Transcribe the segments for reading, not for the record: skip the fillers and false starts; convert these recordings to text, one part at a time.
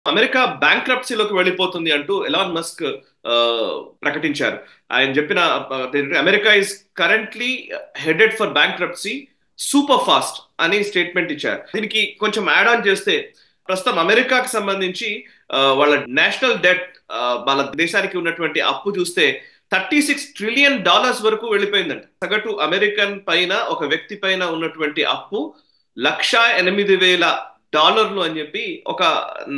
America బ్యాంక్రప్సీలోకి వెళ్ళిపోతుంది అంటూ Elon Musk ఆ, ప్రకటించారు. ఆయన చెప్పిన America is currently headed for bankruptcy super fast అని స్టేట్మెంట్ ఇచ్చారు. దీనికి కొంచెం యాడ్ ఆన్ చేస్తే ప్రస్తుతం అమెరికాకి సంబంధించి వాళ్ళ నేషనల్ డెట్, వాళ్ళ దేశానికి ఉన్నటువంటి అప్పు చూస్తే $36 ట్రిలియన్ వరకు వెళ్ళిపోయిందంట. సగటు అమెరికన్ పైన, ఒక వ్యక్తి పైన ఉన్నటువంటి అప్పు 1,08,000 అని చెప్పి ఒక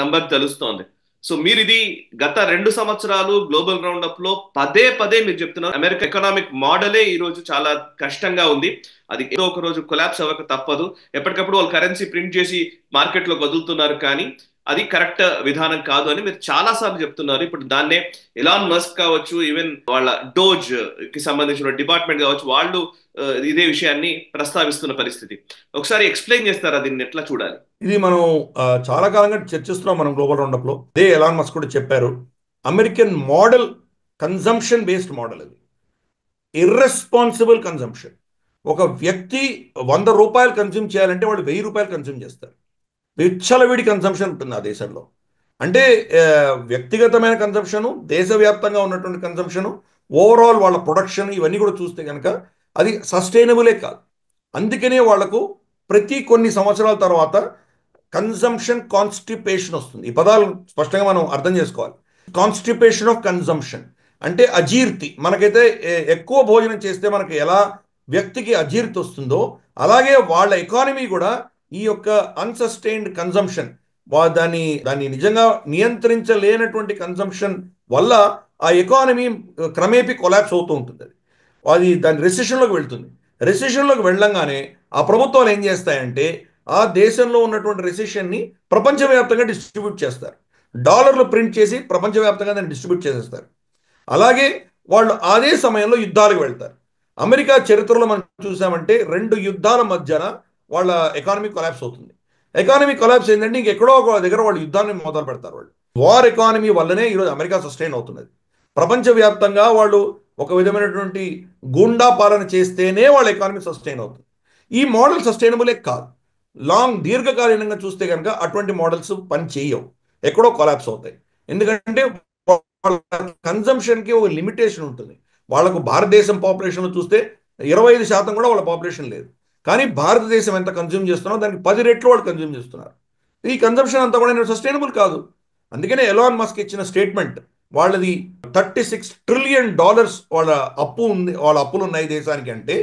నంబర్ తెలుస్తోంది. సో మీరు ఇది గత 2 సంవత్సరాలు గ్లోబల్ రౌండ్ అప్ లో పదే పదే మీరు చెప్తున్నారు, అమెరికా ఎకనామిక్ మోడలే ఈ రోజు చాలా కష్టంగా ఉంది, అది ఏదో ఒక రోజు కొలాప్స్ అవ్వక తప్పదు. ఎప్పటికప్పుడు వాళ్ళు కరెన్సీ ప్రింట్ చేసి మార్కెట్ లో వదులుతున్నారు, కానీ అది కరెక్ట్ విధానం కాదు అని మీరు చాలా సార్లు చెప్తున్నారు. ఇప్పుడు దాన్నే ఎలాన్ మస్క్ కావచ్చు, ఈవెన్ వాళ్ళ డోజ్ కి సంబంధించిన డిపార్ట్మెంట్ కావచ్చు, వాళ్ళు ఇదే విషయాన్ని ప్రస్తావిస్తున్న పరిస్థితి. ఒకసారి ఎక్స్ప్లెయిన్ చేస్తారా దీన్ని ఎట్లా చూడాలి? ఇది మనం చాలా కాలంగా చర్చిస్తున్నాం మనం గ్లోబల్ రౌండప్లో. అదే ఎలాన్ మస్క్ కూడా చెప్పారు, American model consumption based model అది. Irresponsible consumption. ఒక వ్యక్తి ₹100 కన్జ్యూమ్ చేయాలంటే వాడు ₹1000 కన్జ్యూమ్ చేస్తారు. విచ్చలవిడి కన్జంప్షన్ ఉంటుంది ఆ దేశంలో. అంటే వ్యక్తిగతమైన కన్జంప్షను, దేశవ్యాప్తంగా ఉన్నటువంటి కన్జంప్షను, ఓవరాల్ వాళ్ళ ప్రొడక్షన్, ఇవన్నీ కూడా చూస్తే కనుక అది సస్టైనబులే కాదు. అందుకనే వాళ్లకు ప్రతి కొన్ని సంవత్సరాల తర్వాత కన్జంప్షన్ కాన్స్టిపేషన్ వస్తుంది. ఈ పదాలు స్పష్టంగా మనం అర్థం చేసుకోవాలి. కాన్స్టిపేషన్ ఆఫ్ కన్జంప్షన్ అంటే అజీర్తి. మనకైతే ఎక్కువ భోజనం చేస్తే మనకి ఎలా వ్యక్తికి అజీర్తి వస్తుందో, అలాగే వాళ్ళ ఎకానమీ కూడా ఈ యొక్క అన్సస్టైన్డ్ కన్జంప్షన్, దాన్ని దాన్ని నిజంగా నియంత్రించలేనటువంటి కన్జంప్షన్ వల్ల ఆ ఎకానమీ క్రమేపీ కొలాప్స్ అవుతూ ఉంటుంది. అది దాని రెసిషన్లోకి వెళ్తుంది. రెసిషన్లోకి వెళ్ళంగానే ఆ ప్రభుత్వాలు ఏం చేస్తాయంటే ఆ దేశంలో ఉన్నటువంటి రెసిషన్ని ప్రపంచవ్యాప్తంగా డిస్ట్రిబ్యూట్ చేస్తారు. డాలర్లు ప్రింట్ చేసి ప్రపంచవ్యాప్తంగా దాన్ని డిస్ట్రిబ్యూట్ చేసేస్తారు. అలాగే వాళ్ళు అదే సమయంలో యుద్ధాలకు వెళ్తారు. అమెరికా చరిత్రలో మనం చూసామంటే 2 యుద్ధాల మధ్యన వాళ్ళ ఎకానమీ కొలాప్స్ అవుతుంది. ఎకానమీ కొలాప్స్ ఏంటంటే ఇంకెక్కడో ఒక దగ్గర వాళ్ళు యుద్ధాన్ని మొదలు పెడతారు. వాళ్ళు వార్ ఎకానమీ వల్లనే ఈరోజు అమెరికా సస్టైన్ అవుతున్నది. ప్రపంచవ్యాప్తంగా వాళ్ళు ఒక విధమైనటువంటి గూండా పాలన చేస్తేనే వాళ్ళ ఎకానమీ సస్టైన్ అవుతుంది. ఈ మోడల్ సస్టైనబులే కాదు. దీర్ఘకాలీనంగా చూస్తే కనుక అటువంటి మోడల్స్ పని చేయవు, ఎక్కడో కొలాప్స్ అవుతాయి. ఎందుకంటే వాళ్ళ కన్జంప్షన్కి ఒక లిమిటేషన్ ఉంటుంది. వాళ్ళకు భారతదేశం పాపులేషన్లో చూస్తే 25% కూడా వాళ్ళ పాపులేషన్ లేదు. కానీ భారతదేశం ఎంత కన్జ్యూమ్ చేస్తున్నారో దానికి 10 రెట్లు వాళ్ళు కన్జ్యూమ్ చేస్తున్నారు. ఈ కన్జంప్షన్ అంతా కూడా సస్టైనబుల్ కాదు. అందుకనే ఎలాన్ మస్క్ ఇచ్చిన స్టేట్మెంట్, వాళ్ళది $36 ట్రిలియన్ వాళ్ళ అప్పు ఉంది, వాళ్ళ అప్పులు ఉన్నాయి దేశానికి. అంటే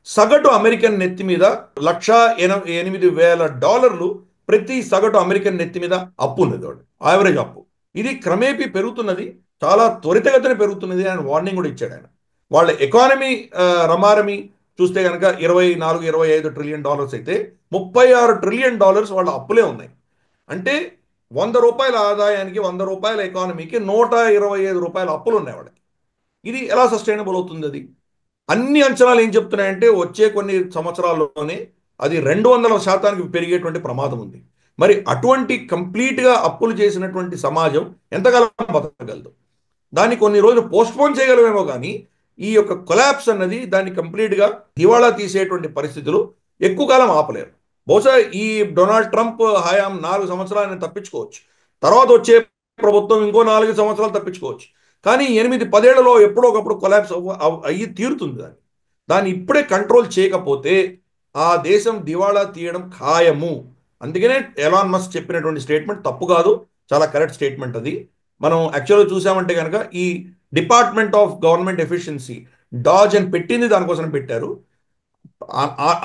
సగటు అమెరికన్ నెత్తి మీద $1,08,000 ప్రతి సగటు అమెరికన్ నెత్తి మీద అప్పు ఉన్నది. వాడు యావరేజ్ అప్పు. ఇది క్రమేపీ పెరుగుతున్నది, చాలా త్వరితగతిన పెరుగుతున్నది అని వార్నింగ్ కూడా ఇచ్చాడు ఆయన. వాళ్ళ ఎకానమీ రమారమి చూస్తే కనుక $24-25 ట్రిలియన్ అయితే $36 ట్రిలియన్ వాళ్ళ అప్పులే ఉన్నాయి. అంటే ₹100 ఆదాయానికి, ₹100 ఎకానమీకి ₹125 అప్పులు ఉన్నాయి వాళ్ళకి. ఇది ఎలా సస్టైనబుల్ అవుతుంది? అది అన్ని అంచనాలు ఏం చెప్తున్నాయంటే వచ్చే కొన్ని సంవత్సరాల్లోనే అది 200% పెరిగేటువంటి ప్రమాదం ఉంది. మరి అటువంటి కంప్లీట్గా అప్పులు చేసినటువంటి సమాజం ఎంతకాలం బతకగలదు? దాన్ని కొన్ని రోజులు పోస్ట్పోన్ చేయగలమేమో, కానీ ఈ యొక్క కొలాప్స్ అన్నది దాన్ని కంప్లీట్గా దివాళా తీసేటువంటి పరిస్థితులు ఎక్కువ కాలం ఆపలేరు. బహుశా ఈ డొనాల్డ్ ట్రంప్ హయాం 4 సంవత్సరాలను తప్పించుకోవచ్చు, తర్వాత వచ్చే ప్రభుత్వం ఇంకో 4 సంవత్సరాలు తప్పించుకోవచ్చు. కానీ 8-10 ఏళ్లలో ఎప్పుడో ఒకప్పుడు కొలాప్స్ అయ్యి తీరుతుంది. దాన్ని ఇప్పుడే కంట్రోల్ చేయకపోతే ఆ దేశం దివాళా తీయడం ఖాయము. అందుకనే ఎలాన్ మస్క్ చెప్పినటువంటి స్టేట్మెంట్ తప్పు కాదు, చాలా కరెక్ట్ స్టేట్మెంట్ అది. మనం యాక్చువల్గా చూసామంటే కనుక ఈ డిపార్ట్మెంట్ ఆఫ్ గవర్నమెంట్ ఎఫిషియన్సీ, డాజ్ అని పెట్టింది దానికోసం పెట్టారు.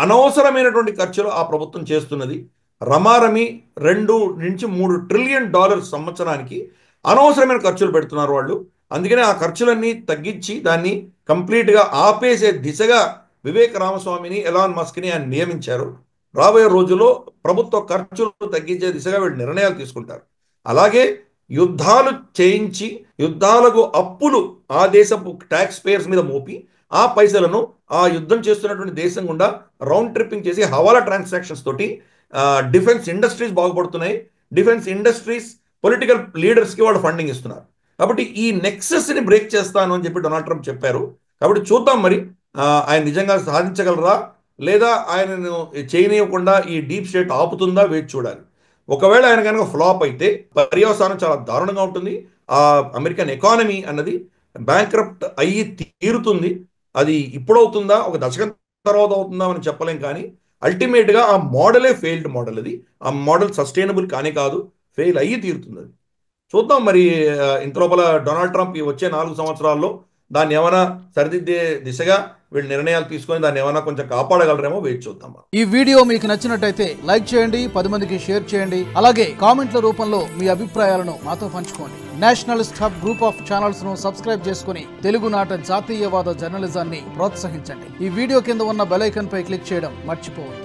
అనవసరమైనటువంటి ఖర్చులు ఆ ప్రభుత్వం చేస్తున్నది. రమారమి $2-3 ట్రిలియన్ సంవత్సరానికి అనవసరమైన ఖర్చులు పెడుతున్నారు వాళ్ళు. అందుకనే ఆ ఖర్చులన్నీ తగ్గించి దాన్ని కంప్లీట్గా ఆపేసే దిశగా వివేక్ రామస్వామిని, ఎలాన్ మస్క్ని ఆయన నియమించారు. రాబోయే రోజుల్లో ప్రభుత్వ ఖర్చులు తగ్గించే దిశగా వీళ్ళు నిర్ణయాలు తీసుకుంటారు. అలాగే యుద్ధాలు చేయించి యుద్ధాలకు అప్పులు ఆ దేశపు ట్యాక్స్ పేయర్స్ మీద మోపి ఆ పైసలను ఆ యుద్ధం చేస్తున్నటువంటి దేశం గుండా రౌండ్ ట్రిప్పింగ్ చేసి హవాలా ట్రాన్సాక్షన్స్ తోటి డిఫెన్స్ ఇండస్ట్రీస్ బాగుపడుతున్నాయి. డిఫెన్స్ ఇండస్ట్రీస్ పొలిటికల్ లీడర్స్కి వాళ్ళు ఫండింగ్ ఇస్తున్నారు. కాబట్టి ఈ నెక్సెస్ని బ్రేక్ చేస్తాను అని చెప్పి డొనాల్డ్ ట్రంప్ చెప్పారు. కాబట్టి చూద్దాం మరి ఆయన నిజంగా సాధించగలరా, లేదా ఆయనను చేయనీయకుండా ఈ డీప్ స్టేట్ ఆపుతుందా, వేచి చూడాలి. ఒకవేళ ఆయన కనుక ఫ్లాప్ అయితే పర్యవసానం చాలా దారుణంగా ఉంటుంది. ఆ అమెరికన్ ఎకానమీ అన్నది బ్యాంక్రప్ట్ అయ్యి తీరుతుంది. అది ఇప్పుడవుతుందా, ఒక దశకం తర్వాత అవుతుందా అని చెప్పలేం. కానీ అల్టిమేట్గా ఆ మోడలే ఫెయిల్డ్ మోడల్. అది ఆ మోడల్ సస్టైనబుల్ కానే కాదు, ఫెయిల్ అయ్యి తీరుతుంది. అది చూద్దాం మరి. ఇంత లోపల డొనాల్డ్ ట్రంప్ ఈ వచ్చే 4 సంవత్సరాల్లో దాన్ని ఏమైనా సరిదిద్దే దిశగా వీళ్ళు నిర్ణయాలు తీసుకొని దాన్ని ఏమైనా కొంచెం కాపాడగలరేమో వేచి చూద్దాం. ఈ వీడియో మీకు నచ్చినట్టయితే లైక్ చేయండి, 10 మందికి షేర్ చేయండి. అలాగే కామెంట్ల రూపంలో మీ అభిప్రాయాలను మాతో పంచుకోండి. Nationalist hub group of channels ను సబ్స్క్రైబ్ చేసుకుని తెలుగునాట జాతీయవాద జర్నలిజాన్ని ప్రోత్సహించండి. ఈ వీడియో కింద ఉన్న బెల్ ఐకాన్ పై క్లిక్ చేయడం మర్చిపోవద్దు.